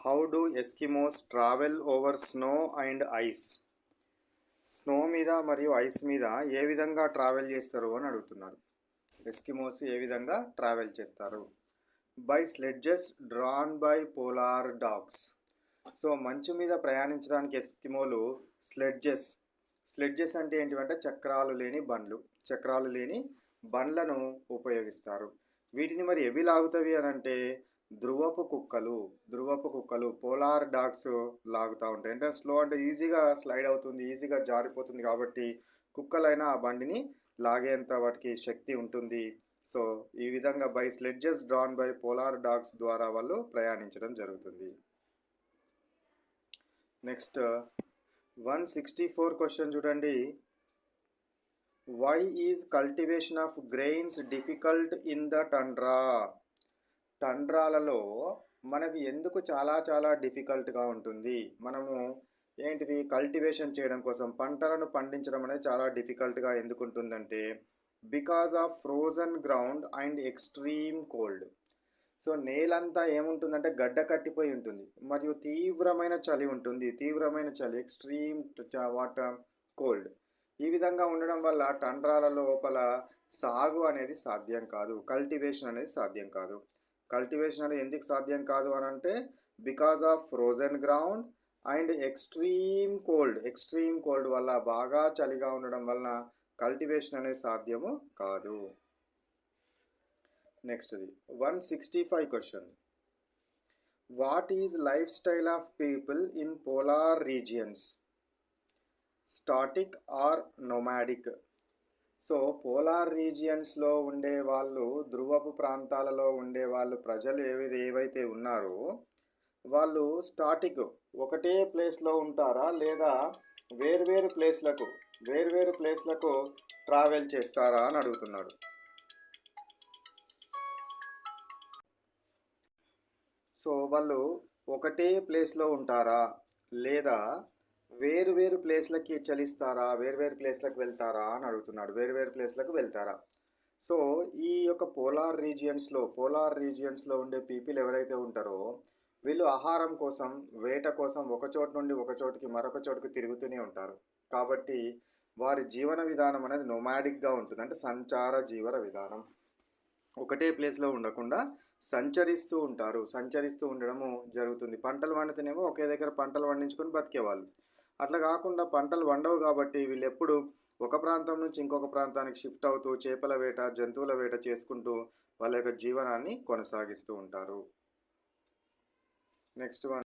How do Eskimos travel over snow and ice? Snow మీద మరియు ice మీద ఏ విధంగా ట్రావెల్ చేస్తారు అని అడుగుతున్నారు. ఎస్కిమోస్ ఏ విధంగా ట్రావెల్ చేస్తారు? By sledges drawn by polar dogs. So మంచు మీద ప్రయాణించడానికి ఎస్కిమోలు స్లెడ్జెస్ స్లెడ్జెస్ అంటే ఏంటివంటే చక్రాలు లేని బండ్లను ఉపయోగిస్తారు. వీటిని మరి ఎవి లాగుతవి అని అంటే ధ్రువపు కుక్కలు పోలార్ డాగ్స్ లాగుతూ ఉంటాయి. అంటే స్లో అంటే ఈజీగా స్లైడ్ అవుతుంది, ఈజీగా జారిపోతుంది కాబట్టి కుక్కలైనా ఆ బండిని లాగేంత వాటికి శక్తి ఉంటుంది. సో ఈ విధంగా by sledges drawn by polar dogs ద్వారా వాళ్ళు ప్రయాణించడం జరుగుతుంది. నెక్స్ట్ 164 క్వశ్చన్ చూడండి. Why is cultivation of grains difficult in the tundra? టండ్రాలలో మనకి ఎందుకు చాలా చాలా డిఫికల్ట్గా ఉంటుంది? మనము ఏంటిది కల్టివేషన్ చేయడం కోసం పంటలను పండించడం అనేది చాలా డిఫికల్ట్గా ఎందుకు ఉంటుందంటే because of frozen ground and extreme cold. So నేలంతా ఏముంటుందంటే గడ్డ కట్టిపోయి ఉంటుంది మరియు తీవ్రమైన చలి ఎక్స్ట్రీమ్ వాటర్ కోల్డ్. ఈ విధంగా ఉండడం వల్ల టండ్రాల లోపల సాగు అనేది సాధ్యం కాదు, కల్టివేషన్ అనేది సాధ్యం కాదు. కల్టివేషన్ అనేది ఎందుకు సాధ్యం కాదు అని అంటే because of frozen ground and extreme cold వల్ల బాగా చలిగా ఉండడం వలన కల్టివేషన్ అనేది సాధ్యము కాదు. Next 165 question. What is life style of people in polar regions? Static or nomadic? So polar రీజియన్స్లో ఉండే వాళ్ళు, ధ్రువపు ప్రాంతాలలో ఉండే వాళ్ళు ప్రజలు ఏవైతే ఉన్నారో వాళ్ళు స్టాటిక్ ఒకటే ప్లేస్లో ఉంటారా లేదా వేర్వేరు ప్లేస్లకు ట్రావెల్ చేస్తారా అని అడుగుతున్నాడు. సో వాళ్ళు ఒకటే ప్లేస్లో ఉంటారా లేదా వేరు ప్లేస్లకి చలిస్తారా, వేరు ప్లేస్లకు వెళ్తారా అని అడుగుతున్నాడు. వేరు ప్లేస్లకు వెళ్తారా? సో ఈ యొక్క పోలార్ రీజియన్స్లో ఉండే పీపుల్ ఎవరైతే ఉంటారో వీళ్ళు ఆహారం కోసం, వేట కోసం ఒక చోటు నుండి ఒక చోటుకి మరొక చోటుకి తిరుగుతూనే ఉంటారు. కాబట్టి వారి జీవన విధానం అనేది నొమాడిక్గా ఉంటుంది, అంటే సంచార జీవన విధానం. ఒకటే ప్లేస్లో ఉండకుండా సంచరిస్తూ ఉండడము జరుగుతుంది. పంటలు పండితేనేమో ఒకే దగ్గర పంటలు పండించుకొని బతికేవాళ్ళు. అట్లా కాకుండా పంటలు వండవు కాబట్టి వీళ్ళు ఎప్పుడు ఒక ప్రాంతం నుంచి ఇంకొక ప్రాంతానికి షిఫ్ట్ అవుతూ చేపల వేట, జంతువుల వేట చేసుకుంటూ వాళ్ళ యొక్క జీవనాన్ని కొనసాగిస్తూ ఉంటారు. నెక్స్ట్ 1